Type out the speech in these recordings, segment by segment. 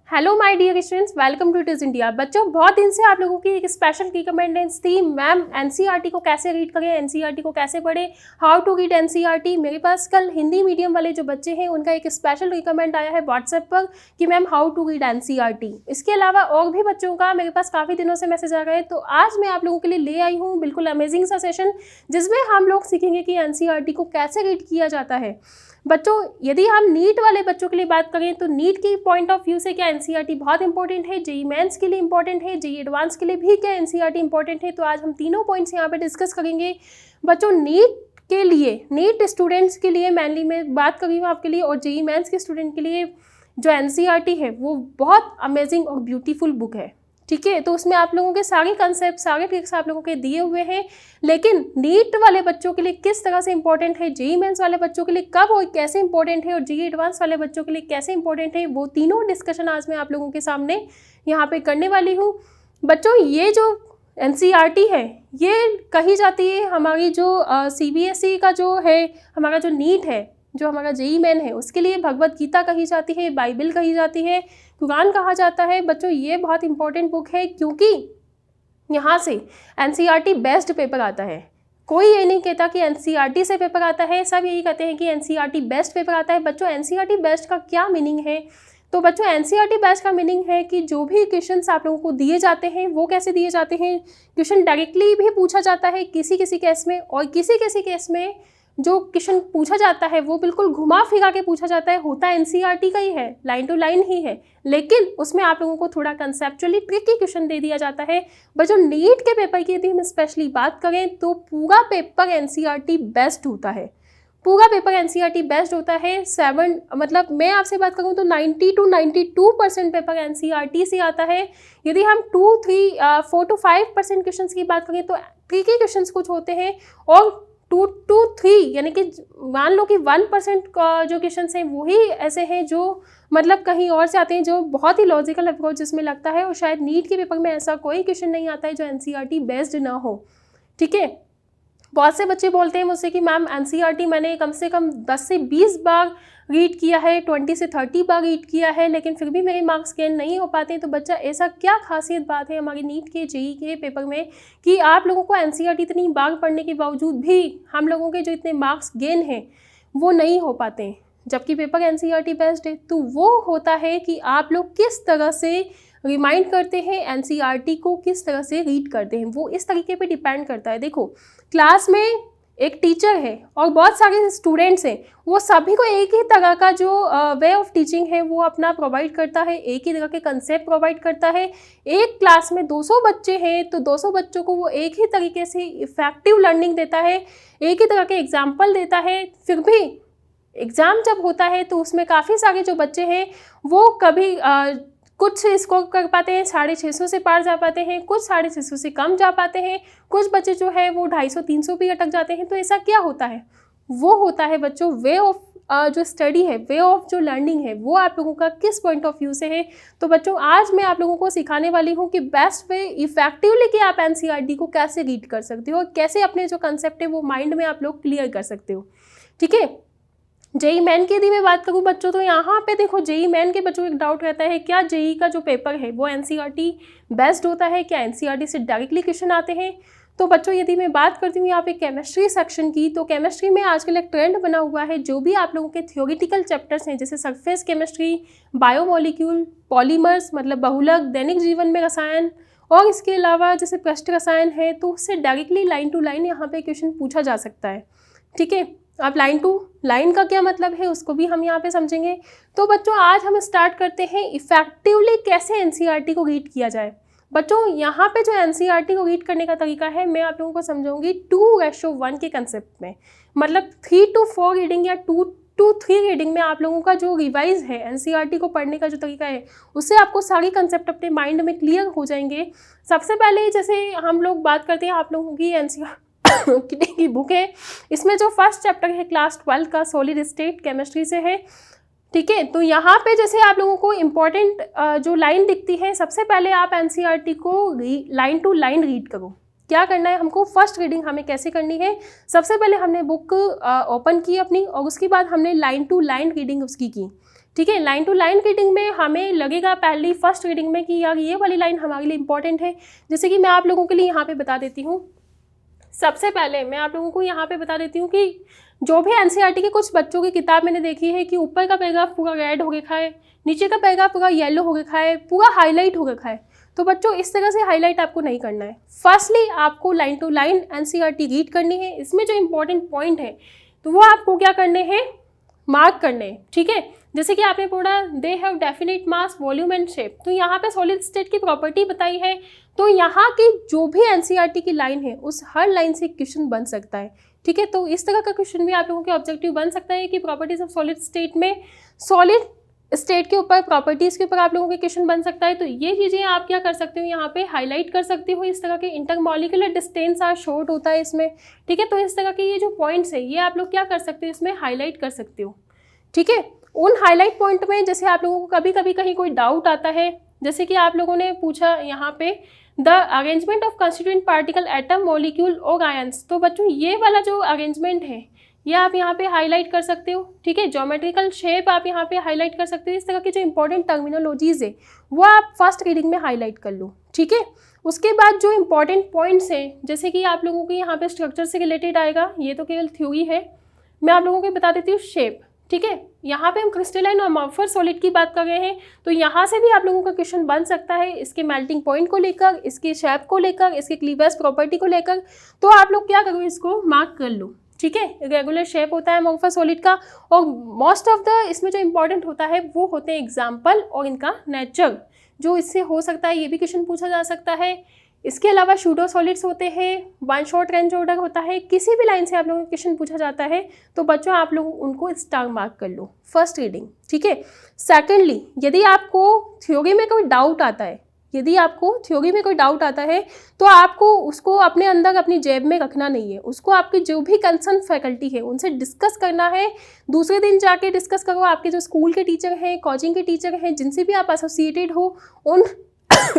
Hello my dear students, welcome to it is India. बच्चों, बहुत दिन से आप लोगों की एक स्पेशल रिकमेंडेंस थी, मैम एनसीईआरटी को कैसे रीड करें, एनसीईआरटी को कैसे पढ़ें, हाउ टू रीड एनसीईआरटी। मेरे पास कल हिंदी मीडियम वाले जो बच्चे हैं उनका एक स्पेशल रिकमेंड आया है व्हाट्सएप पर कि ma'am how to read NCERT. इसके अलावा और भी बच्चों का मेरे पास काफ़ी दिनों से मैसेज आ रहा है, तो आज मैं आप लोगों के लिए ले आई हूँ बिल्कुल अमेजिंग सा सेशन, जिसमें हम लोग सीखेंगे कि एनसीईआरटी को कैसे रीड किया जाता है। बच्चों, यदि हम नीट वाले बच्चों के लिए बात करें तो नीट की पॉइंट ऑफ व्यू से क्या एनसीईआरटी बहुत इंपॉर्टेंट है, जेईई मेंस के लिए इंपॉर्टेंट है, जेईई एडवांस के लिए भी क्या एनसीईआरटी इंपॉर्टेंट है। तो आज हम तीनों पॉइंट्स यहाँ पे डिस्कस करेंगे। बच्चों, नीट के लिए, नीट स्टूडेंट्स के लिए मेनली मैं बात कर रही हूँ आपके लिए, और जेईई मेंस के स्टूडेंट के लिए जो एनसीईआरटी है वो बहुत अमेजिंग और ब्यूटीफुल बुक है। ठीक है, तो उसमें आप लोगों के सारे कंसेप्ट, सारे ट्रिक्स आप लोगों के दिए हुए हैं। लेकिन नीट वाले बच्चों के लिए किस तरह से इंपॉर्टेंट है, जेईई मेंस वाले बच्चों के लिए कब और कैसे इंपॉर्टेंट है, और जेईई एडवांस वाले बच्चों के लिए कैसे इंपॉर्टेंट है, वो तीनों डिस्कशन आज मैं आप लोगों के सामने यहाँ पे करने वाली हूँ। बच्चों, ये जो एनसीईआरटी है ये कही जाती है हमारी जो सीबीएसई का जो है, हमारा जो नीट है, जो हमारा जेईई मेन है, उसके लिए भगवत गीता कही जाती है, बाइबल कही जाती है, कुरान कहा जाता है। बच्चों, ये बहुत इंपॉर्टेंट बुक है क्योंकि यहाँ से एनसीईआरटी बेस्ट पेपर आता है। कोई ये नहीं कहता कि एनसीईआरटी से पेपर आता है, सब यही कहते हैं कि एनसीईआरटी बेस्ट पेपर आता है। बच्चों, एनसीईआरटी बेस्ट का क्या मीनिंग है? तो बच्चों, एनसीईआरटी बेस्ट का मीनिंग है कि जो भी क्वेश्चंस आप लोगों को दिए जाते हैं वो कैसे दिए जाते हैं। क्वेश्चन डायरेक्टली भी पूछा जाता है किसी किसी केस में, और किसी किसी केस में जो क्वेश्चन पूछा जाता है वो बिल्कुल घुमा फिरा के पूछा जाता है, होता एनसीईआरटी का ही है, लाइन टू लाइन ही है, लेकिन उसमें आप लोगों को थोड़ा कंसेप्चुअली ट्रिकी क्वेश्चन दे दिया जाता है। बच्चों, नीट के पेपर की यदि हम स्पेशली बात करें तो पूरा पेपर एनसीईआरटी बेस्ट होता है, पूरा पेपर एनसीईआरटी बेस्ट होता है। मतलब मैं आपसे बात करूं तो 90 to 92% पेपर एनसीईआरटी से आता है। यदि हम 4 to 5% क्वेश्चन की बात करें तो ट्रिकी क्वेश्चन कुछ होते हैं, और 2 to 3 यानी कि मान लो कि 1% का जो क्वेश्चन हैं वही ऐसे हैं जो मतलब कहीं और से आते हैं, जो बहुत ही लॉजिकल अप्रोच जिसमें लगता है, और शायद नीट के पेपर में ऐसा कोई क्वेश्चन नहीं आता है जो एनसीईआरटी बेस्ड ना हो। ठीक है, बहुत से बच्चे बोलते हैं मुझसे कि मैम एनसीईआरटी मैंने कम से कम 10 से 20 बार रीड किया है, 20 से 30 बार रीड किया है, लेकिन फिर भी मेरे मार्क्स गेन नहीं हो पाते हैं। तो बच्चा, ऐसा क्या खासियत बात है हमारे नीट के जेईई के पेपर में कि आप लोगों को एनसीईआरटी इतनी बार पढ़ने के बावजूद भी हम लोगों के जो इतने मार्क्स गेन हैं वो नहीं हो पाते हैं, जबकि पेपर एनसीईआरटी बेस्ड है? तो वो होता है कि आप लोग किस तरह से रिमाइंड करते हैं, एनसीईआरटी को किस तरह से रीड करते हैं, वो इस तरीके पे डिपेंड करता है। देखो, क्लास में एक टीचर है और बहुत सारे स्टूडेंट्स हैं, वो सभी को एक ही तरह का जो वे ऑफ टीचिंग है वो अपना प्रोवाइड करता है, एक ही तरह के कंसेप्ट प्रोवाइड करता है। एक क्लास में 200 बच्चे हैं तो 200 बच्चों को वो एक ही तरीके से इफेक्टिव लर्निंग देता है, एक ही तरह के एग्जाम्पल देता है। फिर भी एग्ज़ाम जब होता है तो उसमें काफ़ी सारे जो बच्चे हैं वो कभी कुछ स्कोर कर पाते हैं, 650 से पार जा पाते हैं, कुछ 650 से कम जा पाते हैं, कुछ बच्चे जो है वो 250-300 भी अटक जाते हैं। तो ऐसा क्या होता है? वो होता है बच्चों वे ऑफ जो स्टडी है, वे ऑफ जो लर्निंग है, वो आप लोगों का किस पॉइंट ऑफ व्यू से है। तो बच्चों, आज मैं आप लोगों को सिखाने वाली हूँ कि बेस्ट वे इफेक्टिवली कि आप एनसीईआरटी को कैसे रीड कर सकते हो और कैसे अपने जो कंसेप्ट है वो माइंड में आप लोग क्लियर कर सकते हो। ठीक है, जेईई मेन की यदि मैं बात करूँ बच्चों, तो यहाँ पे देखो, जेईई मेन के बच्चों को एक डाउट रहता है, क्या जेईई का जो पेपर है वो एनसीईआरटी बेस्ड होता है, क्या एनसीईआरटी से डायरेक्टली क्वेश्चन आते हैं? तो बच्चों, यदि मैं बात करती हूँ यहाँ पे केमिस्ट्री सेक्शन की, तो केमिस्ट्री में आजकल एक ट्रेंड बना हुआ है, जो भी आप लोगों के थियोरिटिकल चैप्टर्स हैं जैसे सरफेस केमिस्ट्री, बायोमोलिक्यूल, पॉलीमर्स मतलब बहुलक, दैनिक जीवन में रसायन, और इसके अलावा जैसे पृष्ठ रसायन है, तो उससे डायरेक्टली लाइन टू लाइन यहाँ पे क्वेश्चन पूछा जा सकता है। ठीक है, अब लाइन टू लाइन का क्या मतलब है उसको भी हम यहाँ पे समझेंगे। तो बच्चों, आज हम स्टार्ट करते हैं इफेक्टिवली कैसे एनसीईआरटी को रीड किया जाए। बच्चों, यहाँ पे जो एनसीईआरटी को रीड करने का तरीका है मैं आप लोगों को समझाऊंगी 2:1 के कंसेप्ट में, मतलब 3 to 4 रीडिंग या 2 to 3 रीडिंग में आप लोगों का जो रिवाइज है एनसीईआरटी को पढ़ने का जो तरीका है, उससे आपको सारी कंसेप्ट अपने माइंड में क्लियर हो जाएंगे। सबसे पहले जैसे हम लोग बात करते हैं आप लोगों की एनसीईआरटी की बुक है, इसमें जो फर्स्ट चैप्टर है क्लास 12 का सॉलिड स्टेट केमिस्ट्री से है। ठीक है, तो यहाँ पे जैसे आप लोगों को इम्पॉर्टेंट जो लाइन दिखती है, सबसे पहले आप एनसीईआरटी को लाइन टू लाइन रीड करो। क्या करना है हमको, फर्स्ट रीडिंग हमें कैसे करनी है, सबसे पहले हमने बुक ओपन की अपनी, और उसके बाद हमने लाइन टू लाइन रीडिंग उसकी की। ठीक है। लाइन टू लाइन रीडिंग में हमें लगेगा पहली फर्स्ट रीडिंग में कि यार ये वाली लाइन हमारे लिए इंपॉर्टेंट है। जैसे कि मैं आप लोगों के लिए यहाँ पे बता देती हूँ, सबसे पहले मैं आप लोगों को यहाँ पे बता देती हूँ कि जो भी एनसीईआरटी के कुछ बच्चों की किताब मैंने देखी है कि ऊपर का पैराग्राफ पूरा रेड हो रखा है, नीचे का पैराग्राफ पूरा येलो हो रखा है, पूरा हाईलाइट हो रखा है। तो बच्चों इस तरह से हाईलाइट आपको नहीं करना है। फर्स्टली आपको line to line NCERT read करनी है। इसमें जो इंपॉर्टेंट पॉइंट है तो वो आपको क्या करने हैं, मार्क करने हैं। ठीक है, जैसे कि आपने पढ़ा they have definite mass volume and shape, तो यहाँ पे सॉलिड स्टेट की प्रॉपर्टी बताई है। तो यहाँ की जो भी एनसीईआरटी की लाइन है उस हर लाइन से क्वेश्चन बन सकता है। ठीक है, तो इस तरह का क्वेश्चन भी आप लोगों के ऑब्जेक्टिव बन सकता है कि प्रॉपर्टीज ऑफ सॉलिड स्टेट में सॉलिड स्टेट के ऊपर प्रॉपर्टीज के ऊपर आप लोगों के क्वेश्चन बन सकता है। तो ये चीज़ें आप क्या कर सकते हो, यहाँ पे हाईलाइट कर सकते हो। इस तरह के इंटरमॉलिक्यूलर डिस्टेंस आर शॉर्ट होता है इसमें। ठीक है, तो इस तरह के ये जो पॉइंट्स है ये आप लोग क्या कर सकते हो, इसमें हाईलाइट कर सकते हो। ठीक है, उन हाईलाइट पॉइंट में जैसे आप लोगों को कभी कभी कहीं कोई डाउट आता है, जैसे कि आप लोगों ने पूछा यहाँ पे the arrangement of constituent particle atom molecule और आयंस, तो बच्चों ये वाला जो अरेंजमेंट है ये आप यहाँ पे हाईलाइट कर सकते हो। ठीक है, ज्योमेट्रिकल शेप आप यहाँ पे हाईलाइट कर सकते हो। इस तरह की जो इंपॉर्टेंट टर्मिनोलॉजीज है वो आप फर्स्ट रीडिंग में हाईलाइट कर लो। ठीक है, उसके बाद जो इंपॉर्टेंट पॉइंट्स हैं जैसे कि आप लोगों की यहाँ पे स्ट्रक्चर से रिलेटेड आएगा, ये तो केवल थ्योरी है, मैं आप लोगों को बता देती हूँ शेप। ठीक है, यहाँ पे हम क्रिस्टलाइन और अमॉर्फस सॉलिड की बात कर रहे हैं, तो यहाँ से भी आप लोगों का क्वेश्चन बन सकता है इसके मेल्टिंग पॉइंट को लेकर, इसके शेप को लेकर, इसके क्लीवेज प्रॉपर्टी को लेकर। तो आप लोग क्या करो, इसको मार्क कर लो। ठीक है, रेगुलर शेप होता है अमॉर्फस सॉलिड का, और मोस्ट ऑफ द इसमें जो इंपॉर्टेंट होता है वो होते हैं एग्जाम्पल और इनका नेचर, जो इससे हो सकता है ये भी क्वेश्चन पूछा जा सकता है। इसके अलावा शूडो सॉलिड्स होते हैं, वन शॉट रेंज ऑर्डर होता है, किसी भी लाइन से आप लोगों को क्वेश्चन पूछा जाता है तो बच्चों आप लोग उनको स्टार मार्क कर लो फर्स्ट रीडिंग। ठीक है, सेकेंडली यदि आपको थ्योरी में कोई डाउट आता है, तो आपको उसको अपने अंदर अपनी जेब में रखना नहीं है, उसको आपकी जो भी कंसर्न फैकल्टी है उनसे डिस्कस करना है। दूसरे दिन जाके डिस्कस करो, आपके जो स्कूल के टीचर हैं, कोचिंग के टीचर हैं, जिनसे भी आप एसोसिएटेड हो, उन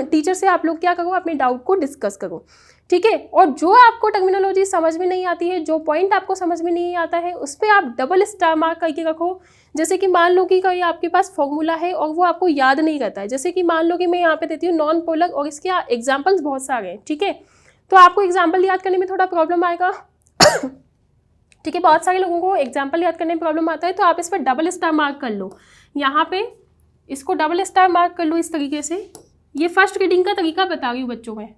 टीचर से आप लोग क्या करो, अपने डाउट को डिस्कस करो। ठीक है, और जो आपको टर्मिनोलॉजी समझ में नहीं आती है, जो पॉइंट आपको समझ में नहीं आता है, उस पर आप डबल स्टार मार्क करके रखो। जैसे कि मान लो कि कोई आपके पास फॉर्मूला है और वो आपको याद नहीं रहता है, जैसे कि मान लो कि मैं यहाँ पे देती हूँ नॉन पोलर, और इसके एग्जाम्पल्स बहुत सारे हैं। ठीक है, तो आपको एग्जाम्पल याद करने में थोड़ा प्रॉब्लम आएगा। ठीक है, बहुत सारे लोगों को एग्जाम्पल याद करने में प्रॉब्लम आता है, तो आप इस पर डबल स्टार मार्क कर लो। यहाँ पे इसको डबल स्टार मार्क कर लो इस तरीके से। ये फर्स्ट रीडिंग का तरीका बता रही हूँ बच्चों में।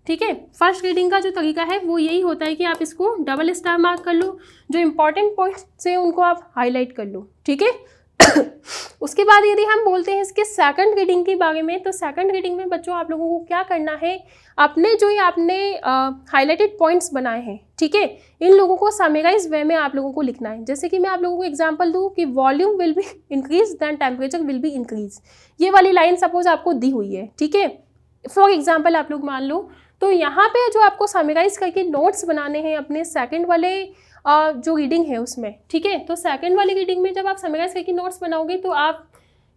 ठीक है, फर्स्ट रीडिंग का जो तरीका है वो यही होता है कि आप इसको डबल स्टार मार्क कर लो, जो इंपॉर्टेंट पॉइंट्स हैं उनको आप हाईलाइट कर लो। ठीक है, उसके बाद यदि हम बोलते हैं इसके सेकंड रीडिंग के बारे में, तो सेकंड रीडिंग में बच्चों आप लोगों को क्या करना है, अपने जो ये आपने हाईलाइटेड पॉइंट्स बनाए हैं, ठीक है, इन लोगों को समराइज वे में आप लोगों को लिखना है। जैसे कि मैं आप लोगों को एग्जांपल दूं कि volume will be increase then temperature will be increase, ये वाली लाइन सपोज आपको दी हुई है। ठीक है, फॉर एग्जाम्पल आप लोग मान लो, तो यहाँ पे जो आपको समराइज करके नोट्स बनाने हैं अपने सेकंड वाले जो रीडिंग है उसमें। ठीक है, तो सेकंड वाली रीडिंग में जब आप समराइज करके नोट्स बनाओगे तो आप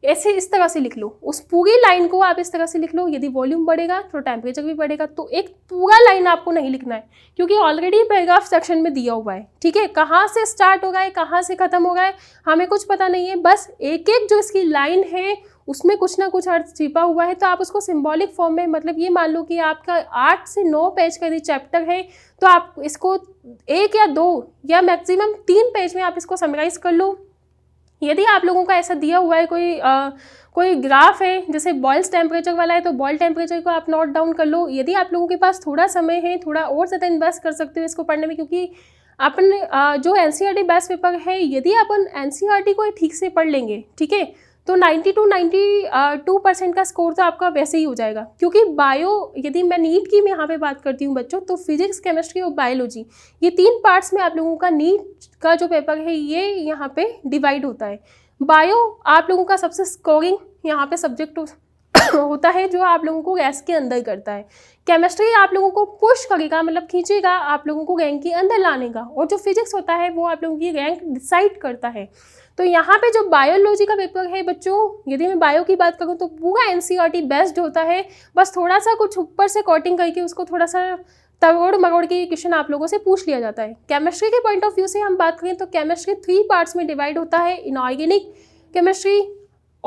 ऐसे इस तरह से लिख लो, उस पूरी लाइन को आप इस तरह से लिख लो। यदि वॉल्यूम बढ़ेगा तो टेम्परेचर भी बढ़ेगा। तो एक पूरा लाइन आपको नहीं लिखना है, क्योंकि ऑलरेडी पैराग्राफ सेक्शन में दिया हुआ है। ठीक है, कहाँ से स्टार्ट हो रहा है, कहाँ से खत्म हो रहा है, हमें कुछ पता नहीं है। बस एक एक जो इसकी लाइन है उसमें कुछ ना कुछ अर्थ छिपा हुआ है, तो आप उसको सिंबॉलिक फॉर्म में, मतलब ये मान लो कि आपका 8 से 9 पेज का यदि चैप्टर है, तो आप इसको 1 या 2 या मैक्सिमम 3 पेज में आप इसको समराइज कर लो। यदि आप लोगों का ऐसा दिया हुआ है कोई ग्राफ है, जैसे बॉयल्स टेम्परेचर वाला है, तो बॉयल टेम्परेचर को आप नोट डाउन कर लो। यदि आप लोगों के पास थोड़ा समय है, थोड़ा और ज़्यादा इन्वेस्ट कर सकते हो इसको पढ़ने में, क्योंकि अपन जो एनसीईआरटी बेस्ट पेपर है, यदि अपन एनसीईआरटी को ठीक से पढ़ लेंगे, ठीक है, तो 90 to 92% का स्कोर तो आपका वैसे ही हो जाएगा। क्योंकि बायो, यदि मैं नीट की मैं यहाँ पे बात करती हूँ बच्चों, तो फिजिक्स, केमिस्ट्री और बायोलॉजी, ये 3 पार्ट्स में आप लोगों का नीट का जो पेपर है ये यहाँ पे डिवाइड होता है। बायो आप लोगों का सबसे स्कोरिंग यहाँ पे सब्जेक्ट होता है, जो आप लोगों को रैंक के अंदर करता है। केमिस्ट्री आप लोगों को पुश करेगा, मतलब खींचेगा आप लोगों को रैंक के अंदर लाने का, और जो फिजिक्स होता है वो आप लोगों की रैंक डिसाइड करता है। तो यहाँ पे जो बायोलॉजी का पेपर है बच्चों, यदि मैं बायो की बात करूँ तो पूरा एनसीईआरटी बेस्ड होता है। बस थोड़ा सा कुछ ऊपर से कोटिंग करके उसको थोड़ा सा तगड़ मगड़ के क्वेश्चन आप लोगों से पूछ लिया जाता है। केमिस्ट्री के पॉइंट ऑफ व्यू से हम बात करें तो केमिस्ट्री 3 पार्ट्स में डिवाइड होता है, इनऑर्गेनिक केमिस्ट्री,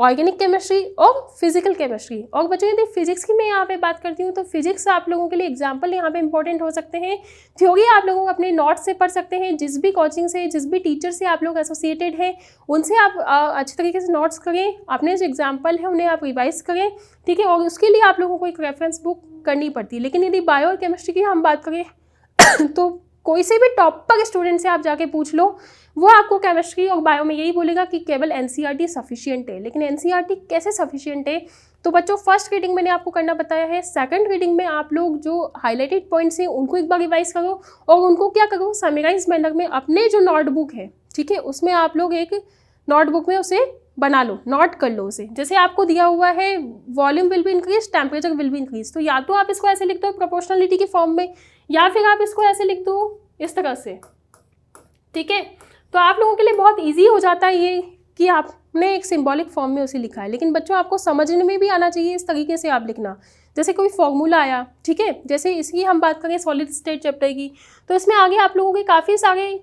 ऑर्गेनिक केमिस्ट्री और फिजिकल केमिस्ट्री। और बच्चों यदि फिजिक्स की मैं यहाँ पे बात करती हूँ तो फिजिक्स आप लोगों के लिए एग्जाम्पल यहाँ पे इंपॉर्टेंट हो सकते हैं। थ्योरी आप लोगों को अपने नोट्स से पढ़ सकते हैं, जिस भी कोचिंग से, जिस भी टीचर से आप लोग एसोसिएटेड हैं उनसे आप अच्छे तरीके से नोट्स करें, अपने जो एग्जाम्पल है उन्हें आप रिवाइज करें, ठीक है। और उसके लिए आप लोगों को एक रेफरेंस बुक करनी पड़ती है। लेकिन यदि बायो और केमिस्ट्री की हम बात करें तो कोई से भी टॉपर स्टूडेंट से आप जाके पूछ लो, वो आपको केमिस्ट्री और बायो में यही बोलेगा कि केवल एनसीईआरटी सफिशिएंट है। लेकिन एनसीईआरटी कैसे सफिशिएंट है? तो बच्चों फर्स्ट रीडिंग मैंने आपको करना बताया है, सेकंड रीडिंग में आप लोग जो हाईलाइटेड पॉइंट्स हैं उनको एक बार रिवाइज करो और उनको क्या करो, समराइज मैनर में अपने जो नोटबुक है, ठीक है, उसमें आप लोग एक नोटबुक में उसे बना लो, नोट कर लो उसे। जैसे आपको दिया हुआ है volume will be increase, temperature will be increase, तो या तो आप इसको ऐसे लिख दो प्रोपोर्शनलिटी की फॉर्म में, या फिर आप इसको ऐसे लिख दो इस तरह से, ठीक है। तो आप लोगों के लिए बहुत इजी हो जाता है ये कि आपने एक सिंबॉलिक फॉर्म में उसे लिखा है। लेकिन बच्चों आपको समझने में भी आना चाहिए इस तरीके से आप लिखना। जैसे कोई फॉर्मूला आया, ठीक है, जैसे इसकी हम बात करें सॉलिड स्टेट चैप्टर की, तो इसमें आगे आप लोगों के काफ़ी सारे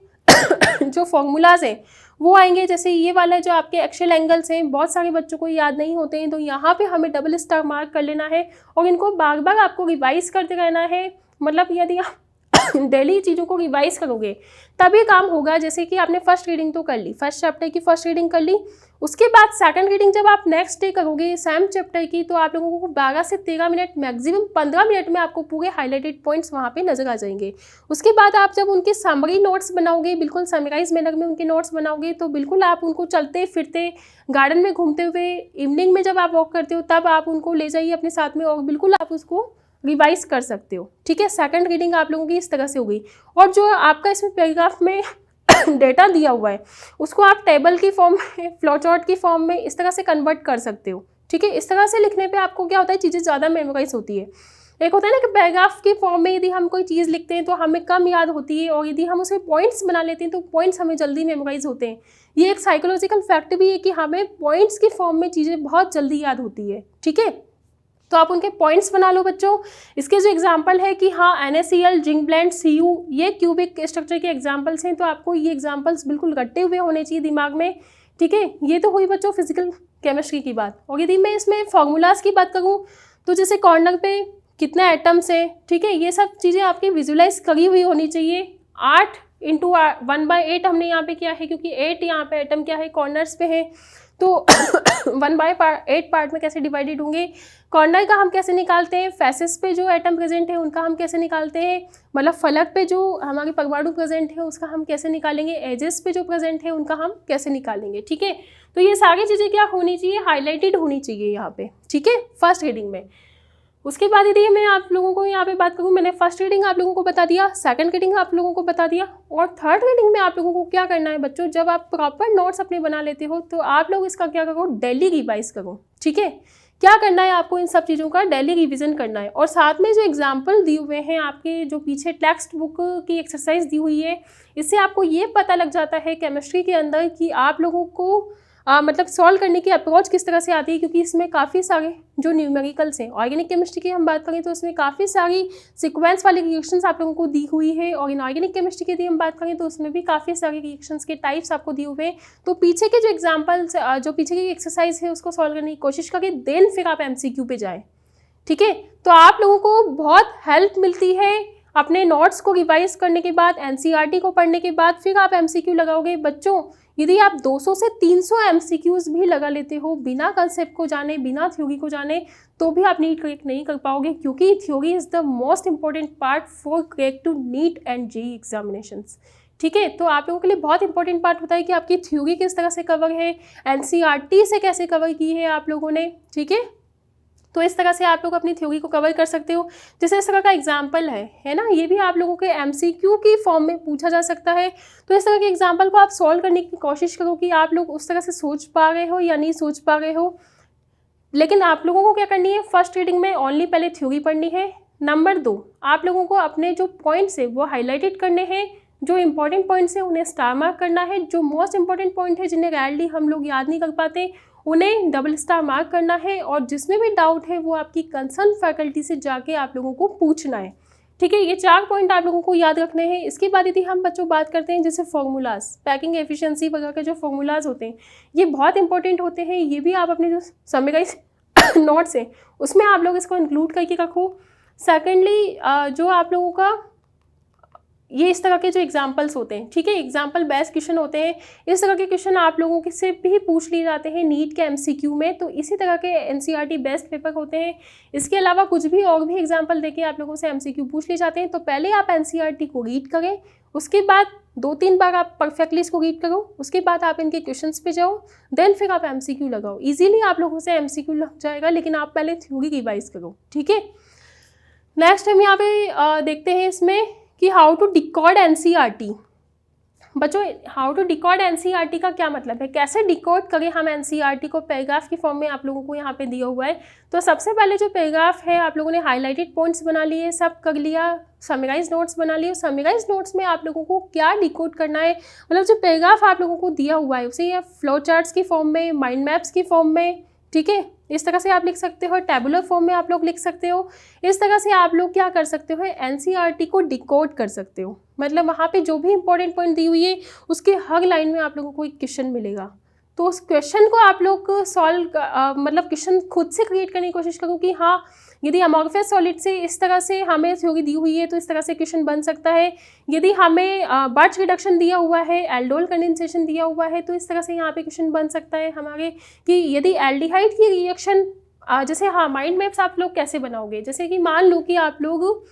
जो फॉर्मूलाज हैं वो आएंगे। जैसे ये वाला जो आपके एक्सियल एंगल्स हैं, बहुत सारे बच्चों को याद नहीं होते हैं, तो यहाँ पे हमें डबल स्टार मार्क कर लेना है और इनको बार बार आपको रिवाइज करते रहना है। मतलब यदि आप डेली चीज़ों को रिवाइज करोगे तभी काम होगा। जैसे कि आपने फर्स्ट रीडिंग तो कर ली, फर्स्ट चैप्टर की फर्स्ट रीडिंग कर ली, उसके बाद सेकंड रीडिंग जब आप नेक्स्ट डे करोगे सेम चैप्टर की, तो आप लोगों को 12 से 13 मिनट, मैक्सिमम 15 मिनट में आपको पूरे हाईलाइटेड पॉइंट्स वहाँ पे नजर आ जाएंगे। उसके बाद आप जब उनके समरी नोट्स बनाओगे, बिल्कुल समराइज मैनर में उनके नोट्स बनाओगे, तो बिल्कुल आप उनको चलते फिरते, गार्डन में घूमते हुए, इवनिंग में जब आप वॉक करते हो तब आप उनको ले जाइए अपने साथ में और बिल्कुल आप उसको रिवाइज कर सकते हो, ठीक है। सेकंड रीडिंग आप लोगों की इस तरह से हो गई। और जो आपका इसमें पैराग्राफ में डेटा दिया हुआ है उसको आप टेबल की फॉर्म में, फ्लोचार्ट की फॉर्म में इस तरह से कन्वर्ट कर सकते हो, ठीक है। इस तरह से लिखने पे आपको क्या होता है, चीज़ें ज़्यादा मेमोराइज होती है। एक होता है ना कि पैराग्राफ की फॉर्म में यदि हम कोई चीज़ लिखते हैं तो हमें कम याद होती है, और यदि हम उसे पॉइंट्स बना लेते हैं तो पॉइंट्स हमें जल्दी मेमोराइज होते हैं। ये एक साइकोलॉजिकल फैक्ट भी है कि हमें पॉइंट्स की फॉर्म में चीज़ें बहुत जल्दी याद होती है, ठीक है। तो आप उनके पॉइंट्स बना लो बच्चों। इसके जो एग्जांपल है कि हाँ NaCl, जिंक ब्लेंड, Cu, ये क्यूबिक स्ट्रक्चर के एग्जांपल्स हैं, तो आपको ये एग्जांपल्स बिल्कुल रटे हुए होने चाहिए दिमाग में, ठीक है। ये तो हुई बच्चों फिजिकल केमिस्ट्री की बात। और यदि मैं इसमें फार्मूलाज की बात करूँ तो जैसे कॉर्नर पे कितना एटम्स है, ठीक है, ये सब चीज़ें आपकी विजुलाइज करी हुई होनी चाहिए। 8 × 1/8 हमने यहाँ पे किया है, क्योंकि 8 यहाँ पे एटम क्या है, कॉर्नर्स पे है, तो 1/8 पार्ट में कैसे डिवाइडेड होंगे। कॉर्नर का हम कैसे निकालते हैं, फेसेस पे जो एटम प्रेजेंट है उनका हम कैसे निकालते हैं, मतलब फलक पे जो हमारी परमाणु प्रेजेंट है उसका हम कैसे निकालेंगे, एजेस पे जो प्रेजेंट है उनका हम कैसे निकालेंगे, ठीक है। तो ये सारी चीज़ें क्या होनी चाहिए, हाईलाइटेड होनी चाहिए यहाँ पे, ठीक है, फर्स्ट रीडिंग में। उसके बाद यदि मैं आप लोगों को यहाँ पे बात करूँ, मैंने फर्स्ट रीडिंग आप लोगों को बता दिया, सेकंड रीडिंग आप लोगों को बता दिया, और थर्ड रीडिंग में आप लोगों को क्या करना है बच्चों, जब आप प्रॉपर नोट्स अपने बना लेते हो तो आप लोग इसका क्या करो, डेली रिवाइज करो, ठीक है। क्या करना है आपको, इन सब चीज़ों का डेली रिविजन करना है। और साथ में जो एग्जाम्पल दिए हुए हैं आपके, जो पीछे टेक्स्ट बुक की एक्सरसाइज दी हुई है, इससे आपको ये पता लग जाता है केमिस्ट्री के अंदर कि आप लोगों को मतलब सॉल्व करने की अप्रोच किस तरह से आती है, क्योंकि इसमें काफ़ी सारे जो न्यूमेरिकल्स हैं। ऑर्गेनिक केमिस्ट्री की हम बात करें तो इसमें काफ़ी सारी सीक्वेंस वाली रिएक्शंस आप लोगों को दी हुई है, और इनऑर्गेनिक केमिस्ट्री की यदि हम बात करें तो उसमें भी काफ़ी सारे रिएक्शंस के टाइप्स आपको दिए हुए हैं। तो पीछे के जो एग्जाम्पल्स, जो पीछे की एक्सरसाइज है उसको सॉल्व करने की कोशिश करें, देन फिर आप MCQ पे जाएँ, ठीक है। तो आप लोगों को बहुत हेल्प मिलती है अपने नोट्स को रिवाइज करने के बाद, NCERT को पढ़ने के बाद फिर आप MCQ लगाओगे। बच्चों यदि आप 200 से 300 MCQs भी लगा लेते हो बिना कंसेप्ट को जाने, बिना थ्योरी को जाने, तो भी आप नीट क्रैक नहीं कर पाओगे, क्योंकि theory is the most important part for crack to NEET and JEE examinations, ठीक है। तो आप लोगों के लिए बहुत इंपॉर्टेंट पार्ट होता है कि आपकी थ्योरी किस तरह से कवर है, NCERT से कैसे कवर की है आप लोगों ने, ठीक है। तो इस तरह से आप लोग अपनी थ्योरी को कवर कर सकते हो। जैसे इस तरह का एग्जाम्पल है ना, ये भी आप लोगों के MCQ की फॉर्म में पूछा जा सकता है। तो इस तरह के एग्जाम्पल को आप सॉल्व करने की कोशिश करो कि आप लोग उस तरह से सोच पा रहे हो या नहीं सोच पा रहे हो। लेकिन आप लोगों को क्या करनी है, फर्स्ट रीडिंग में ओनली पहले थ्योरी पढ़नी है। नंबर 2, आप लोगों को अपने जो पॉइंट्स है वो हाईलाइटेड करने हैं, जो इंपॉर्टेंट पॉइंट्स हैं उन्हें स्टार मार्क करना है, जो मोस्ट इंपॉर्टेंट पॉइंट है जिन्हें रेयरली हम लोग याद नहीं कर पाते उन्हें डबल स्टार मार्क करना है, और जिसमें भी डाउट है वो आपकी कंसर्न फैकल्टी से जाके आप लोगों को पूछना है, ठीक है, ये 4 पॉइंट आप लोगों को याद रखने हैं। इसके बाद यदि हम बच्चों बात करते हैं जैसे फॉर्मूलाज, पैकिंग एफिशिएंसी वगैरह के जो फॉर्मूलाज होते हैं ये बहुत इंपॉर्टेंट होते हैं। ये भी आप अपने जो समराइज नोट्स हैं उसमें आप लोग इसको इंक्लूड करके रखो। सेकेंडली जो आप लोगों का ये इस तरह के जो एग्जाम्पल्स होते हैं, ठीक है, एग्जाम्पल बेस्ड क्वेश्चन होते हैं, इस तरह के क्वेश्चन आप लोगों के से भी पूछ लिए जाते हैं नीट के एमसीक्यू में। तो इसी तरह के एनसीईआरटी बेस्ड पेपर होते हैं। इसके अलावा कुछ भी और भी एग्जाम्पल देके आप लोगों से एमसीक्यू पूछ लिए जाते हैं। तो पहले आप एनसीईआरटी को रीड करें, उसके बाद 2-3 बार आप परफेक्टली इसको रीड करो, उसके बाद आप इनके क्वेश्चंस पे जाओ, देन फिर आप एमसीक्यू लगाओ। इजीली आप लोगों से एमसीक्यू लग जाएगा, लेकिन आप पहले थ्योरी रिवाइज करो, ठीक है। नेक्स्ट हम यहाँ पे देखते हैं इसमें कि हाउ टू डिकोड एनसीईआरटी। बच्चों हाउ टू डिकोड एनसीईआरटी का क्या मतलब है, कैसे डिकोड करें हम एनसीईआरटी को पैराग्राफ की फॉर्म में आप लोगों को यहाँ पे दिया हुआ है। तो सबसे पहले जो पैराग्राफ है आप लोगों ने हाईलाइटेड पॉइंट्स बना लिए, सब कर लिया, समराइज नोट्स बना लिए। समराइज नोट्स में आप लोगों को क्या डिकोड करना है, मतलब जो पैराग्राफ आप लोगों को दिया हुआ है उसे या फ्लो चार्ट्स की फॉर्म में, माइंड मैप्स की फॉर्म में, ठीक है, इस तरह से आप लिख सकते हो, टेबुलर फॉर्म में आप लोग लिख सकते हो। इस तरह से आप लोग क्या कर सकते हो, एनसीईआरटी को डिकोड कर सकते हो। मतलब वहाँ पे जो भी इंपॉर्टेंट पॉइंट दी हुई है उसके हर लाइन में आप लोगों को एक क्वेश्चन मिलेगा। तो उस क्वेश्चन को आप लोग सॉल्व मतलब क्वेश्चन खुद से क्रिएट करने की कोशिश करो कि हाँ यदि अमॉर्फस सॉलिड से इस तरह से हमें थ्योरी दी हुई है तो इस तरह से क्वेश्चन बन सकता है। यदि हमें बर्च रिडक्शन दिया हुआ है, एल्डोल कंडेंसेशन दिया हुआ है तो इस तरह से यहाँ पे क्वेश्चन बन सकता है हमारे कि यदि एल्डिहाइड की रिएक्शन जैसे हाँ माइंड मैप्स आप लोग कैसे बनाओगे, जैसे कि मान लो कि आप लोग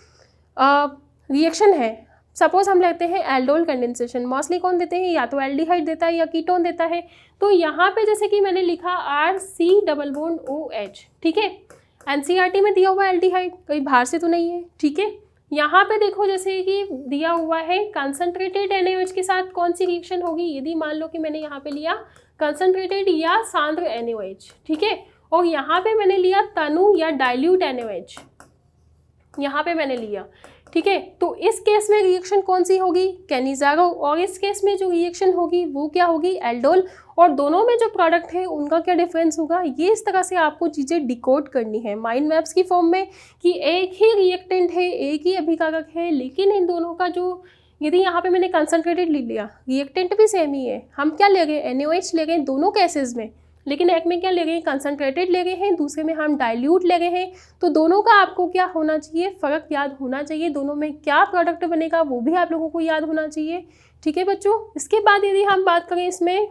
रिएक्शन है, सपोज हम लेते हैं एल्डोल कंडेंसेशन, मोस्टली कौन देते हैं, या तो एल्डिहाइड देता है या कीटोन देता है। तो यहाँ पे जैसे कि मैंने लिखा RC≡OH, ठीक है, एनसीईआरटी में दिया हुआ है एल्डिहाइड, कहीं बाहर से तो नहीं है, ठीक है। यहाँ पे देखो जैसे कि दिया हुआ है कंसंट्रेटेड NaOH के साथ कौन सी रिएक्शन होगी, यदि मान लो कि मैंने यहाँ पे लिया कंसंट्रेटेड या सांद्र NaOH, ठीक है, और यहाँ पे मैंने लिया तनु या डाइल्यूट NaOH, यहाँ पे मैंने लिया, ठीक है। तो इस केस में रिएक्शन कौन सी होगी, कैनिजारो, और इस केस में जो रिएक्शन होगी वो क्या होगी, एल्डोल, और दोनों में जो प्रोडक्ट है उनका क्या डिफरेंस होगा। ये इस तरह से आपको चीज़ें डिकोड करनी है माइंड मैप्स की फॉर्म में कि एक ही रिएक्टेंट है, एक ही अभिकारक है, लेकिन इन दोनों का जो यदि यहाँ पे मैंने कंसंट्रेटेड ले लिया, रिएक्टेंट भी सेम ही है, हम क्या ले गए NaOH ले गए दोनों केसेस में, लेकिन एक में क्या ले गए हैं, कंसंट्रेटेड ले गए हैं, दूसरे में हम डाइल्यूट ले गए हैं। तो दोनों का आपको क्या होना चाहिए, फ़र्क याद होना चाहिए, दोनों में क्या प्रोडक्ट बनेगा वो भी आप लोगों को याद होना चाहिए, ठीक है बच्चों। इसके बाद यदि हम बात करें इसमें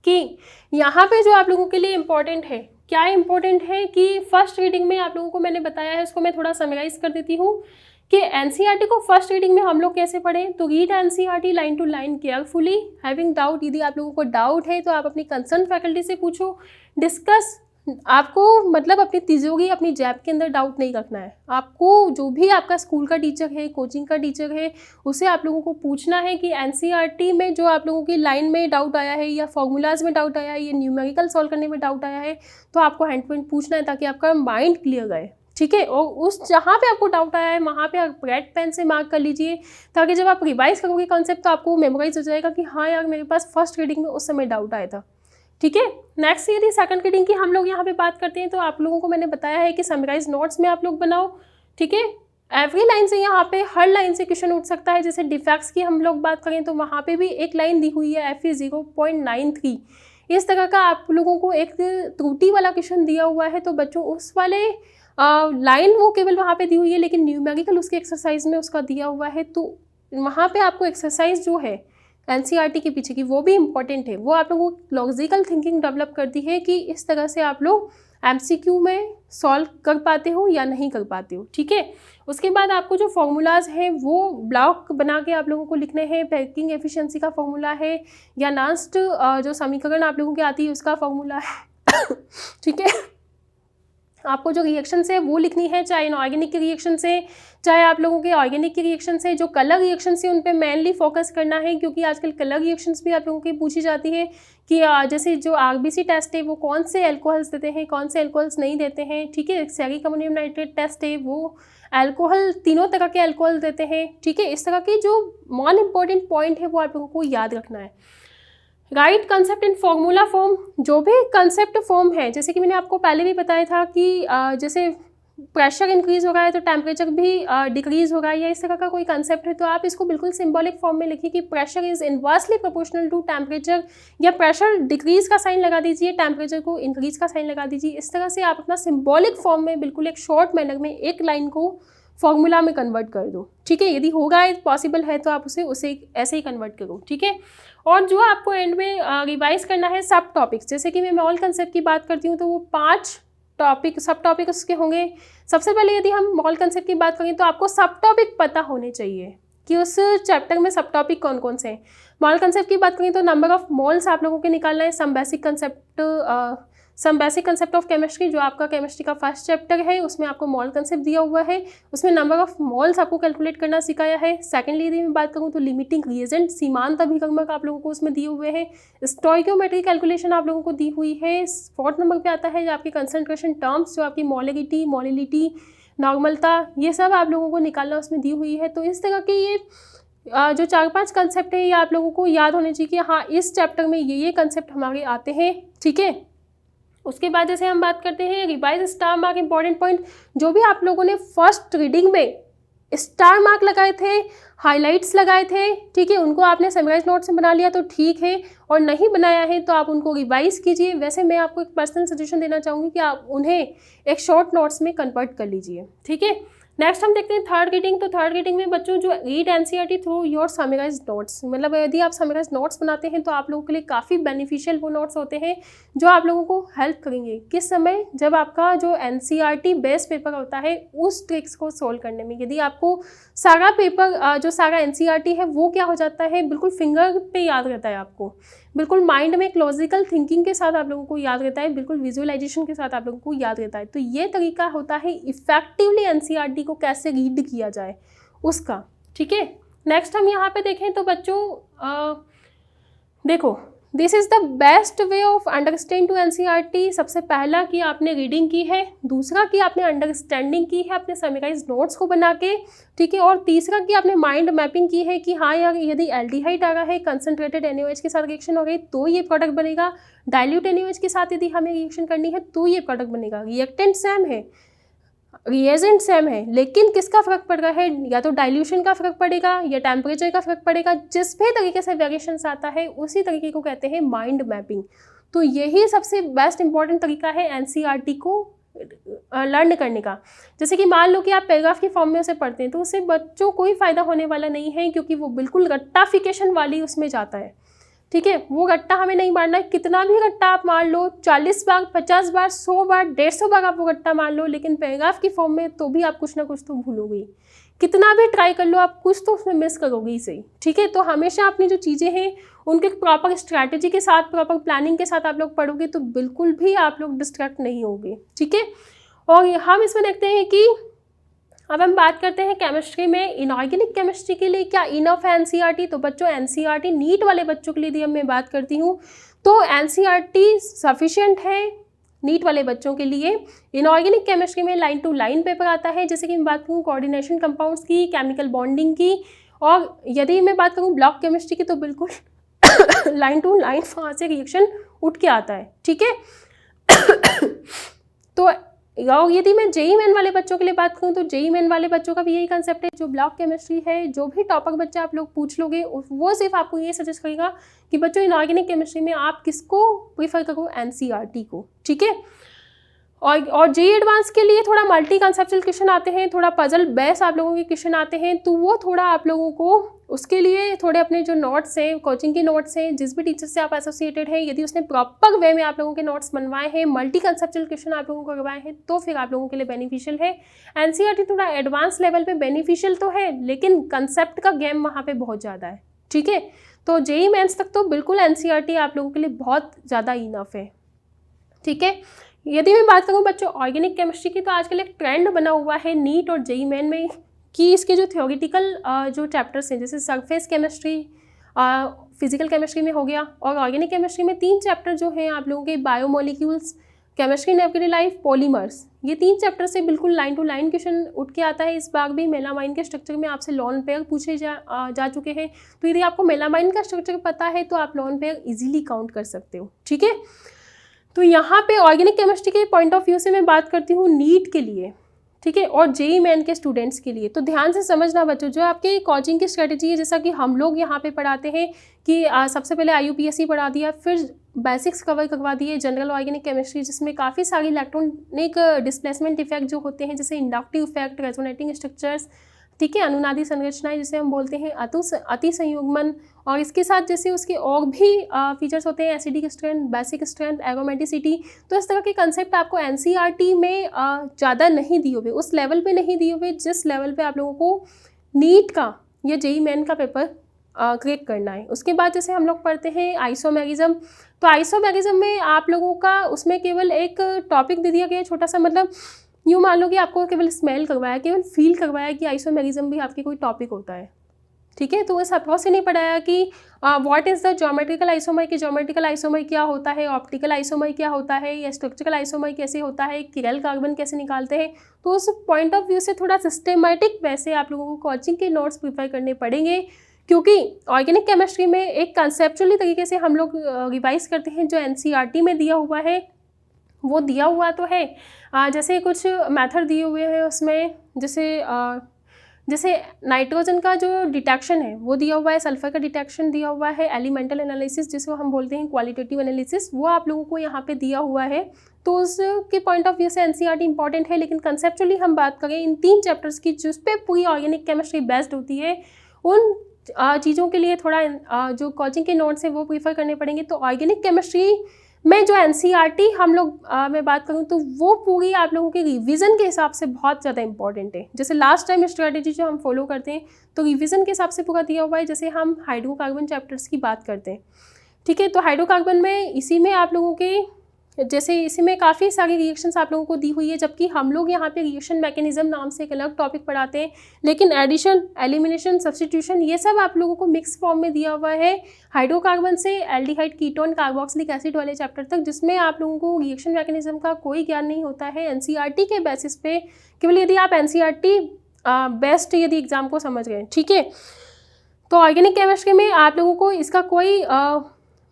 कि यहाँ पे जो आप लोगों के लिए इम्पॉर्टेंट है, क्या इम्पॉर्टेंट है कि फर्स्ट रीडिंग में आप लोगों को मैंने बताया है, उसको मैं थोड़ा समराइज कर देती हूँ कि एनसीईआरटी को फर्स्ट रीडिंग में हम लोग कैसे पढ़ें। तो read NCERT line to line carefully, having doubt, यदि आप लोगों को डाउट है तो आप अपनी कंसर्न फैकल्टी से पूछो, डिस्कस। आपको मतलब अपनी तिजोरी अपनी जैब के अंदर डाउट नहीं रखना है, आपको जो भी आपका स्कूल का टीचर है, कोचिंग का टीचर है, उसे आप लोगों को पूछना है कि एनसीईआरटी में जो आप लोगों की लाइन में डाउट आया है या फॉर्मूलाज में डाउट आया है या न्यूमेरिकल सॉल्व करने में डाउट आया है, तो आपको हैंड पॉइंट पूछना है ताकि आपका माइंड क्लियर रहे, ठीक है। और उस जहाँ पे आपको डाउट आया है वहाँ पे आप रेड पेन से मार्क कर लीजिए ताकि जब आप रिवाइज करोगे कॉन्सेप्ट तो आपको मेमोराइज हो जाएगा कि हाँ यार मेरे पास फर्स्ट रीडिंग में उस समय डाउट आया था, ठीक है। नेक्स्ट यदि सेकंड रीडिंग की हम लोग यहाँ पे बात करते हैं तो आप लोगों को मैंने बताया है कि समराइज नोट्स में आप लोग बनाओ, ठीक है। एवरी लाइन से यहाँ पे हर लाइन से क्वेश्चन उठ सकता है। जैसे डिफेक्ट्स की हम लोग बात करें तो वहाँ पे भी एक लाइन दी हुई है FE 0.93, इस तरह का आप लोगों को एक त्रुटि वाला क्वेश्चन दिया हुआ है। तो बच्चों उस वाले लाइन वो केवल वहाँ पे दी हुई है, लेकिन न्यूमेरिकल उसके एक्सरसाइज में उसका दिया हुआ है। तो वहाँ पे आपको एक्सरसाइज जो है एनसीईआरटी के पीछे की वो भी इम्पॉर्टेंट है, वो आप लोगों को लॉजिकल थिंकिंग डेवलप करती है कि इस तरह से आप लोग एमसीक्यू में सॉल्व कर पाते हो या नहीं कर पाते हो, ठीक है। उसके बाद आपको जो फॉर्मूलाज हैं वो ब्लॉक बना के आप लोगों को लिखने हैं। पैकिंग एफिशिएंसी का फॉर्मूला है या लास्ट जो समीकरण आप लोगों की आती है उसका फॉर्मूला है ठीक है। आपको जो रिएक्शन है वो लिखनी है, चाहे इनऑर्गेनिक के रिएक्शन से चाहे आप लोगों के ऑर्गेनिक के रिएक्शन से। जो कलर रिएक्शन से उन पे मेनली फोकस करना है, क्योंकि आजकल कलर रिएक्शंस भी आप लोगों की पूछी जाती है कि जैसे जो आरबीसी टेस्ट है वो कौन से एल्कोहल्स देते हैं, कौन से एल्कोहल्स नहीं देते हैं, ठीक है। सेरिक अमोनियम नाइट्रेट टेस्ट है वो एल्कोहल तीनों तरह के एल्कोहल देते हैं, ठीक है। इस तरह के जो मोस्ट इंपॉर्टेंट पॉइंट है वो आप लोगों को याद रखना है। Right concept in formula form, जो भी कंसेप्ट फॉर्म है, जैसे कि मैंने आपको पहले भी बताया था कि जैसे प्रेशर इंक्रीज हो रहा है तो टेम्परेचर भी डिक्रीज होगा, या इस तरह का कोई कंसेप्ट है तो आप इसको बिल्कुल सिंबॉलिक फॉर्म में लिखिए कि pressure is inversely proportional to temperature, या प्रेशर डिक्रीज का साइन लगा दीजिए, टेम्परेचर को इंक्रीज का साइन लगा दीजिए। इस तरह से आप अपना सिंबॉलिक फॉर्म में बिल्कुल एक शॉर्ट मैनर में एक लाइन को फॉर्मूला में कन्वर्ट कर दो, ठीक है। यदि होगा पॉसिबल है तो आप उसे ऐसे ही कन्वर्ट करो, ठीक है। और जो आपको एंड में रिवाइज करना है सब टॉपिक्स, जैसे कि मैं मॉल कंसेप्ट की बात करती हूँ तो वो 5 टॉपिक सब टॉपिक उसके होंगे। सबसे पहले यदि हम मॉल कंसेप्ट की बात करें तो आपको सब टॉपिक पता होने चाहिए कि उस चैप्टर में सब टॉपिक कौन कौन से हैं। मॉल कंसेप्ट की बात करें तो नंबर ऑफ मोल्स आप लोगों के निकालना है, some basic concept of chemistry जो आपका केमिस्ट्री का फर्स्ट चैप्टर है उसमें आपको मॉल कंसेप्ट दिया हुआ है, उसमें नंबर ऑफ मोल्स आपको कैलकुलेट करना सिखाया है। सेकेंडली यदि मैं बात करूँ तो लिमिटिंग रिएजेंट सीमांत अभिकर्मक आप लोगों को उसमें दिए हुए हैं, स्टोइकियोमेट्री कैलकुलेशन आप लोगों को दी हुई है। 4th नंबर पे आता है जो आपकी कंसंट्रेशन टर्म्स, जो आपकी मोलिलिटी, मोलिलिटी, नॉर्मलता, ये सब आप लोगों को निकालना उसमें दी हुई है। तो इस तरह के ये जो 4-5 कंसेप्ट है ये आप लोगों को याद होने चाहिए कि हाँ इस चैप्टर में ये कंसेप्ट हमारे आते हैं, ठीक है। उसके बाद जैसे हम बात करते हैं revise star mark important point, जो भी आप लोगों ने फर्स्ट रीडिंग में स्टार मार्क लगाए थे, हाइलाइट्स लगाए थे, ठीक है, उनको आपने समराइज नोट से बना लिया तो ठीक है, और नहीं बनाया है तो आप उनको रिवाइज कीजिए। वैसे मैं आपको एक पर्सनल सजेशन देना चाहूँगी कि आप उन्हें एक शॉर्ट नोट्स में कन्वर्ट कर लीजिए, ठीक है। नेक्स्ट हम देखते हैं थर्ड रीडिंग। तो थर्ड रीडिंग में बच्चों जो read NCERT through your summarise notes, मतलब यदि आप समराइज नोट्स बनाते हैं तो आप लोगों के लिए काफ़ी बेनिफिशियल वो नोट्स होते हैं जो आप लोगों को हेल्प करेंगे किस समय, जब आपका जो एनसीईआरटी बेस्ड पेपर होता है उस ट्रिक्स को सोल्व करने में। यदि आपको सारा पेपर जो सारा एनसीईआरटी है वो क्या हो जाता है, बिल्कुल फिंगर पे याद रहता है, आपको बिल्कुल माइंड में एक लॉजिकल थिंकिंग के साथ आप लोगों को याद रहता है, बिल्कुल विजुअलाइजेशन के साथ आप लोगों को याद रहता है। तो ये तरीका होता है इफेक्टिवली एनसीईआरटी को कैसे रीड किया जाए उसका, ठीक है। नेक्स्ट हम यहाँ पे देखें तो बच्चों देखो this is the best way of understanding to NCERT. सबसे पहला कि आपने रीडिंग की है, दूसरा कि आपने अंडरस्टैंडिंग की है अपने समराइज नोट्स को बना के, ठीक है, और तीसरा कि आपने माइंड मैपिंग की है कि हाँ यार यदि एल्डिहाइड आ रहा है कंसनट्रेटेड NaOH के साथ रिएक्शन हो गई तो ये प्रोडक्ट बनेगा, डाइल्यूट NaOH के साथ यदि हमें रिएक्शन करनी है तो ये प्रोडक्ट बनेगा। रिएक्टेंट सेम है, रिएजेंट सेम है, लेकिन किसका फर्क पड़ रहा है, या तो डाइल्यूशन का फर्क पड़ेगा या टेम्परेचर का फर्क पड़ेगा। जिस भी तरीके से वेरिएशंस आता है उसी तरीके को कहते हैं माइंड मैपिंग। तो यही सबसे बेस्ट इंपॉर्टेंट तरीका है एनसीईआरटी को लर्न करने का। जैसे कि मान लो कि आप पैराग्राफ की फॉर्म में उसे पढ़ते हैं तो उससे बच्चों कोई फ़ायदा होने वाला नहीं है, क्योंकि वो बिल्कुल रट्टाफिकेशन वाली उसमें जाता है, ठीक है। वो गट्टा हमें नहीं मारना है, कितना भी गट्टा आप मार लो, 40 बार, 50 बार, 100 बार, 150 बार आप वो गट्टा मार लो, लेकिन पैराग्राफ की फॉर्म में तो भी आप कुछ ना कुछ तो भूलोगे। कितना भी ट्राई कर लो आप कुछ तो उसमें मिस करोगे ही सही, ठीक है। तो हमेशा अपनी जो चीज़ें हैं उनके प्रॉपर स्ट्रैटेजी के साथ, प्रॉपर प्लानिंग के साथ आप लोग पढ़ोगे तो बिल्कुल भी आप लोग डिस्ट्रैक्ट नहीं होगे, ठीक है। और हम इसमें देखते हैं कि अब हम बात करते हैं केमिस्ट्री में इनऑर्गेनिक केमिस्ट्री के लिए क्या इनफ है एनसीईआरटी। तो बच्चों एनसीईआरटी नीट वाले बच्चों के लिए यदि मैं बात करती हूँ तो एनसीईआरटी सफिशिएंट है नीट वाले बच्चों के लिए। इनऑर्गेनिक केमिस्ट्री में लाइन टू लाइन पेपर आता है, जैसे कि मैं बात करूँ कोऑर्डिनेशन कंपाउंड्स की, केमिकल बॉन्डिंग की, और यदि मैं बात करूँ ब्लॉक केमिस्ट्री की तो बिल्कुल लाइन टू लाइन वहाँ से रिएक्शन उठ के आता है, ठीक है। तो यदि मैं जेईई मेन वाले बच्चों के लिए बात करूं तो जेईई मेन वाले बच्चों का भी यही कंसेप्ट है। जो ब्लॉक केमिस्ट्री है, जो भी टॉपिक बच्चा आप लोग पूछ लोगे वो सिर्फ आपको ये सजेस्ट करेगा कि बच्चों इनऑर्गेनिक केमिस्ट्री में आप किसको प्रीफर करो, एनसीईआरटी को, ठीक है। और जेईई एडवांस के लिए थोड़ा मल्टी कंसेप्चुअल क्वेश्चन आते हैं, थोड़ा पजल बेस आप लोगों के क्वेश्चन आते हैं, तो वो थोड़ा आप लोगों को उसके लिए थोड़े अपने जो नोट्स हैं, कोचिंग के नोट्स हैं, जिस भी टीचर से आप एसोसिएटेड हैं, यदि उसने प्रॉपर वे में आप लोगों के नोट्स बनवाए हैं, मल्टी कंसेप्चुअल क्वेश्चन आप लोगों को करवाए हैं, तो फिर आप लोगों के लिए बेनिफिशियल है। एनसीईआरटी थोड़ा एडवांस लेवल पे बेनिफिशियल तो है, लेकिन कंसेप्ट का गेम वहाँ पे बहुत ज़्यादा है, ठीक है। तो जेईई मेंस तक तो बिल्कुल एनसीईआरटी आप लोगों के लिए बहुत ज़्यादा इनफ है, ठीक है। यदि मैं बात करूँ बच्चों ऑर्गेनिक केमिस्ट्री की, तो आजकल एक ट्रेंड बना हुआ है नीट और जेईई मेन में कि इसके जो थ्योरेटिकल जो चैप्टर्स हैं, जैसे सरफेस केमिस्ट्री, फिजिकल केमिस्ट्री में हो गया, और ऑर्गेनिक केमिस्ट्री में 3 चैप्टर जो हैं आप लोगों के biomolecules, chemistry in everyday life, polymers, ये 3 चैप्टर से बिल्कुल लाइन टू लाइन क्वेश्चन उठ के आता है। इस बार भी मेलामाइन के स्ट्रक्चर में आपसे लॉन पेयर पूछे जा चुके हैं, तो यदि आपको मेलामाइन का स्ट्रक्चर पता है तो आप लॉन पेयर इजीली काउंट कर सकते हो, ठीक है। तो यहाँ पे ऑर्गेनिक केमिस्ट्री के पॉइंट ऑफ व्यू से मैं बात करती हूँ नीट के लिए, ठीक है, और जेई मेन के स्टूडेंट्स के लिए। तो ध्यान से समझना बच्चों, जो आपके कोचिंग की स्ट्रेटजी है, जैसा कि हम लोग यहाँ पे पढ़ाते हैं कि सबसे पहले IUPAC पढ़ा दिया, फिर बेसिक्स कवर करवा दिए, जनरल ऑर्गेनिक केमिस्ट्री जिसमें काफ़ी सारी इलेक्ट्रॉनिक डिस्प्लेसमेंट इफेक्ट जो होते हैं, जैसे इंडक्टिव इफेक्ट, रेजोनेटिंग स्ट्रक्चर्स, ठीक है, अनुनादी संरचनाएं जिसे हम बोलते हैं, अति संयुग्मन, और इसके साथ जैसे उसके और भी फीचर्स होते हैं, acidic strength, basic strength, aromaticity. तो इस तरह के कंसेप्ट आपको NCERT में ज़्यादा नहीं दिए हुए, उस लेवल पे नहीं दिए हुए जिस लेवल पे आप लोगों को नीट का या जेई मेन का पेपर क्रैक करना है। उसके बाद जैसे हम लोग पढ़ते हैं आइसोमेरिज्म। तो आइसोमेरिज्म में आप लोगों का उसमें केवल एक टॉपिक दे दिया गया है छोटा सा, मतलब यूँ मान लो कि आपको केवल स्मेल करवाया, केवल फील करवाया कि आइसोमेरिज्म भी आपकी कोई टॉपिक होता है, ठीक है। तो इस अप्रोच से नहीं पढ़ाया कि what is the geometrical isomer, कि ज्योमेट्रिकल आइसोमर क्या होता है, ऑप्टिकल आइसोमर क्या होता है, या स्ट्रक्चरल आइसोमर कैसे होता है, किरल कार्बन कैसे निकालते हैं। तो उस पॉइंट ऑफ व्यू से थोड़ा सिस्टेमेटिक वैसे आप लोगों को कोचिंग के नोट्स प्रिपेयर करने पड़ेंगे, क्योंकि ऑर्गेनिक केमिस्ट्री में एक कंसेप्चुअली तरीके से हम लोग रिवाइज करते हैं। जो NCERT में दिया हुआ है वो दिया हुआ तो है, जैसे कुछ मेथड दिए हुए हैं उसमें, जैसे नाइट्रोजन का जो डिटेक्शन है वो दिया हुआ है, सल्फर का डिटेक्शन दिया हुआ है, एलिमेंटल एनालिसिस जिसको हम बोलते हैं क्वालिटेटिव एनालिसिस, वो आप लोगों को यहाँ पे दिया हुआ है। तो उसके पॉइंट ऑफ व्यू से NCERT इंपॉर्टेंट है, लेकिन कंसेप्चुअली हम बात करें इन 3 चैप्टर्स की जिस पे पूरी ऑर्गेनिक केमिस्ट्री बेस्ड होती है, उन चीज़ों के लिए थोड़ा जो कोचिंग के नोट्स हैं वो प्रीफर करने पड़ेंगे। तो ऑर्गेनिक केमिस्ट्री में जो NCERT हम लोग मैं बात करूँ तो वो पूरी आप लोगों के रिवीजन के हिसाब से बहुत ज़्यादा इंपॉर्टेंट है। जैसे लास्ट टाइम स्ट्रेटेजी जो हम फॉलो करते हैं तो रिवीजन के हिसाब से पूरा दिया हुआ है। जैसे हम हाइड्रोकार्बन चैप्टर्स की बात करते हैं, ठीक है, तो हाइड्रोकार्बन में इसी में आप लोगों के जैसे इसी में काफ़ी सारी रिएक्शंस आप लोगों को दी हुई है, जबकि हम लोग यहाँ पे रिएक्शन मैकेनिज्म नाम से एक अलग टॉपिक पढ़ाते हैं, लेकिन एडिशन, एलिमिनेशन, सब्स्टिट्यूशन ये सब आप लोगों को मिक्स फॉर्म में दिया हुआ है हाइड्रोकार्बन से एल्डिहाइड, कीटोन, कार्बोक्सिलिक एसिड वाले चैप्टर तक, जिसमें आप लोगों को रिएक्शन मैकेनिज्म का कोई ज्ञान नहीं होता है। NCERT के बेसिस पे केवल यदि आप NCERT बेस्ट यदि एग्जाम को समझ गए, ठीक है। तो ऑर्गेनिक केमिस्ट्री में आप लोगों को इसका कोई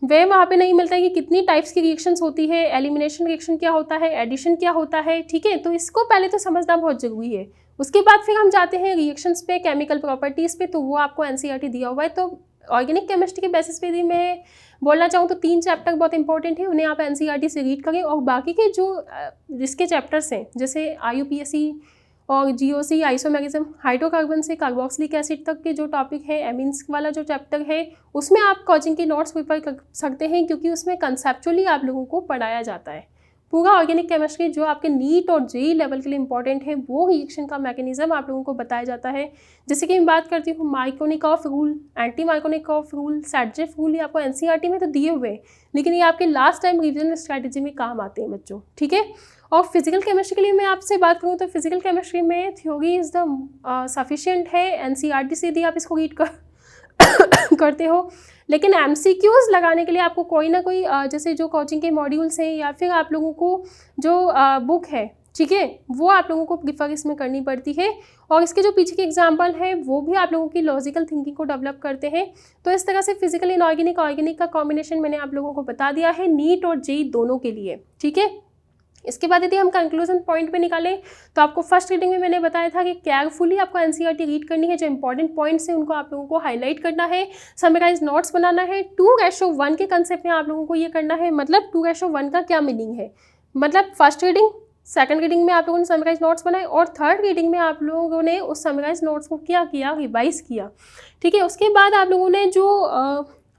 वे वहाँ पे नहीं मिलता है कि कितनी टाइप्स की रिएक्शंस होती है, एलिमिनेशन रिएक्शन क्या होता है, एडिशन क्या होता है, ठीक है। तो इसको पहले तो समझना बहुत ज़रूरी है। उसके बाद फिर हम जाते हैं रिएक्शंस पे, केमिकल प्रॉपर्टीज़ पे, तो वो आपको NCERT दिया हुआ है। तो ऑर्गेनिक केमिस्ट्री के बेसिस पे यदि मैं बोलना चाहूँ तो 3 चैप्टर बहुत इंपॉर्टेंट है, उन्हें आप NCERT से रीड करें, और बाकी के जो जिसके चैप्टर्स हैं जैसे IUPAC और GOC, आइसोमेरिज्म, हाइड्रोकार्बन से कार्बोक्सिलिक एसिड तक के जो टॉपिक है, एमीन्स वाला जो चैप्टर है, उसमें आप कोचिंग के नोट्स प्रिपेयर कर सकते हैं, क्योंकि उसमें कंसेप्चुअली आप लोगों को पढ़ाया जाता है। पूरा ऑर्गेनिक केमिस्ट्री जो आपके नीट और जेई लेवल के लिए इंपॉर्टेंट है, वो रिएक्शन का मैकेनिज्म आप लोगों को बताया जाता है। जैसे कि मैं बात करती हूँ Markovnikov rule, anti Markovnikov rule, Saytzeff rule, ये आपको NCERT में तो दिए हुए हैं, लेकिन ये आपके लास्ट टाइम रिविजन स्ट्रैटेजी में काम आते हैं बच्चों, ठीक है। और फिजिकल केमिस्ट्री के लिए मैं आपसे बात करूँ तो फिजिकल केमिस्ट्री में थ्योरी इज़ द सफिशिएंट है। NCERT से यदि आप इसको रीड करते हो, लेकिन MCQs लगाने के लिए आपको कोई ना कोई जैसे जो कोचिंग के मॉड्यूल्स हैं या फिर आप लोगों को जो बुक है, ठीक है, वो आप लोगों को प्रीफर इसमें करनी पड़ती है। और इसके जो पीछे के एग्जाम्पल हैं वो भी आप लोगों की लॉजिकल थिंकिंग को डेवलप करते हैं। तो इस तरह से फिजिकल इन ऑर्गेनिक का कॉम्बिनेशन मैंने आप लोगों को बता दिया है नीट और जेई दोनों के लिए, ठीक है। इसके बाद यदि हम कंक्लूजन पॉइंट पे निकालें तो आपको फर्स्ट रीडिंग में मैंने बताया था कि केयरफुली आपको NCERT रीड करनी है, जो इंपॉर्टेंट पॉइंट्स हैं उनको आप लोगों को हाईलाइट करना है, समराइज नोट्स बनाना है। 2:1 के कंसेप्ट में आप लोगों को ये करना है। मतलब 2:1 का क्या मीनिंग है, मतलब फर्स्ट रीडिंग, सेकंड रीडिंग में आप लोगों ने समराइज नोट्स बनाए, और थर्ड रीडिंग में आप लोगों ने उस समराइज नोट्स को क्या किया, रिवाइज किया, ठीक है। उसके बाद आप लोगों ने जो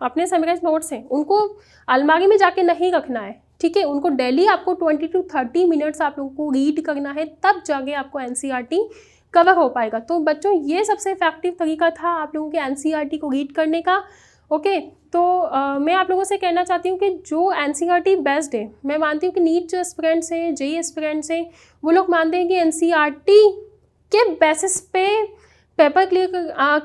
अपने समराइज नोट्स हैं उनको अलमारी में जाके नहीं रखना है, ठीक है। उनको डेली आपको 20 to 30 मिनट्स आप लोगों को रीड करना है, तब जाके आपको NCERT कवर हो पाएगा। तो बच्चों ये सबसे इफेक्टिव तरीका था आप लोगों के NCERT को रीड करने का, ओके। तो मैं आप लोगों से कहना चाहती हूँ कि जो NCERT बेस्ड है, मैं मानती हूँ कि नीट जो एस्पिरेंट्स हैं, जेई एस्पिरेंट्स हैं, वो लोग मानते हैं कि NCERT के बेसिस पे पेपर क्लियर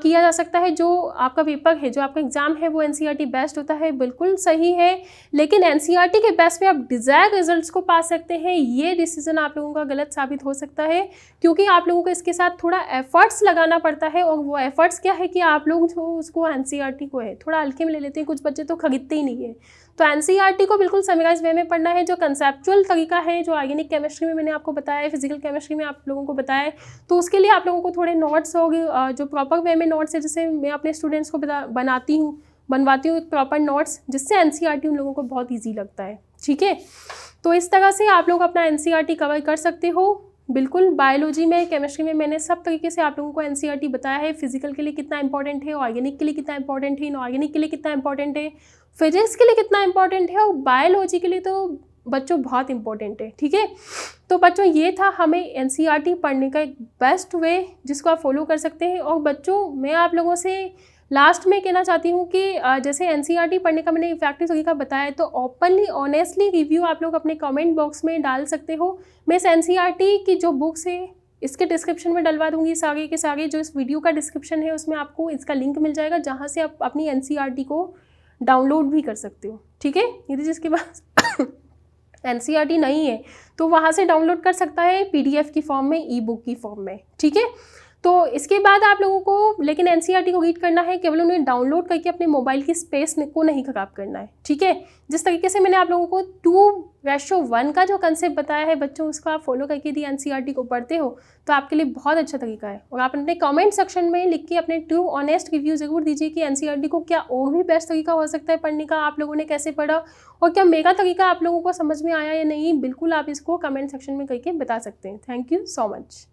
किया जा सकता है। जो आपका पेपर है, जो आपका एग्जाम है, वो NCERT बेस्ड होता है, बिल्कुल सही है। लेकिन NCERT के बेस पे आप डिज़ायर रिजल्ट्स को पा सकते हैं, ये डिसीजन आप लोगों का गलत साबित हो सकता है, क्योंकि आप लोगों को इसके साथ थोड़ा एफर्ट्स लगाना पड़ता है। और वो एफर्ट्स क्या है कि आप लोग जो उसको NCERT को है थोड़ा हल्के में ले लेते हैं, कुछ बच्चे तो खरीदते ही नहीं है। तो एनसीईआरटी को बिल्कुल समराइज वे में पढ़ना है। जो कंसेप्चुअल तरीका है, जो ऑर्गेनिक केमिस्ट्री में मैंने आपको बताया है, फिजिकल केमिस्ट्री में आप लोगों को बताया है, तो उसके लिए आप लोगों को थोड़े नोट्स होगी, जो प्रॉपर वे में नोट्स है, जैसे मैं अपने स्टूडेंट्स को बनवाती हूँ एक प्रॉपर नोट्स, जिससे एनसीईआरटी उन लोगों को बहुत ईजी लगता है। ठीक है, तो इस तरह से आप लोग अपना एनसीईआरटी कवर कर सकते हो। बिल्कुल बायोलॉजी में, केमिस्ट्री में मैंने सब तरीके से आप लोगों को एनसीईआरटी बताया है। फिजिकल के लिए कितना इंपॉर्टेंट है, ऑर्गेनिक के लिए कितना इंपॉर्टेंट है, इनऑर्गेनिक के लिए कितना इंपॉर्टेंट है, फिजिक्स के लिए कितना इंपॉर्टेंट है, और बायोलॉजी के लिए तो बच्चों बहुत इंपॉर्टेंट है। ठीक है, तो बच्चों ये था हमें एनसीईआरटी पढ़ने का एक बेस्ट वे, जिसको आप फॉलो कर सकते हैं। और बच्चों मैं आप लोगों से लास्ट में कहना चाहती हूँ कि जैसे एनसीईआरटी पढ़ने का मैंने इफेक्टिव तरीका बताया, तो ओपनली ऑनेस्टली रिव्यू आप लोग अपने कमेंट बॉक्स में डाल सकते हो। मैं इस एनसीईआरटी की जो बुक्स है इसके डिस्क्रिप्शन में डलवा दूंगी, सारे के सारे जो इस वीडियो का डिस्क्रिप्शन है उसमें आपको इसका लिंक मिल जाएगा, जहाँ से आप अपनी एनसीईआरटी को डाउनलोड भी कर सकते हो। ठीक है, यदि जिसके पास एनसीईआरटी नहीं है तो वहाँ से डाउनलोड कर सकता है पीडीएफ की फॉर्म में, ई बुक की फॉर्म में। ठीक है, तो इसके बाद आप लोगों को लेकिन एनसीईआरटी को रीड करना है, केवल उन्हें डाउनलोड करके अपने मोबाइल की स्पेस को नहीं खराब करना है। ठीक है, जिस तरीके से मैंने आप लोगों को 2:1 का जो कंसेप्ट बताया है बच्चों, उसको आप फॉलो करके यदि एनसीईआरटी को पढ़ते हो तो आपके लिए बहुत अच्छा तरीका है। और आप अपने कमेंट सेक्शन में लिख के अपने ट्रू ऑनेस्ट रिव्यू जरूर दीजिए कि एनसीईआरटी को क्या और भी बेस्ट तरीका हो सकता है पढ़ने का, आप लोगों ने कैसे पढ़ा, और क्या मेरा तरीका आप लोगों को समझ में आया या नहीं। बिल्कुल आप इसको कमेंट सेक्शन में करके बता सकते हैं। Thank you so much.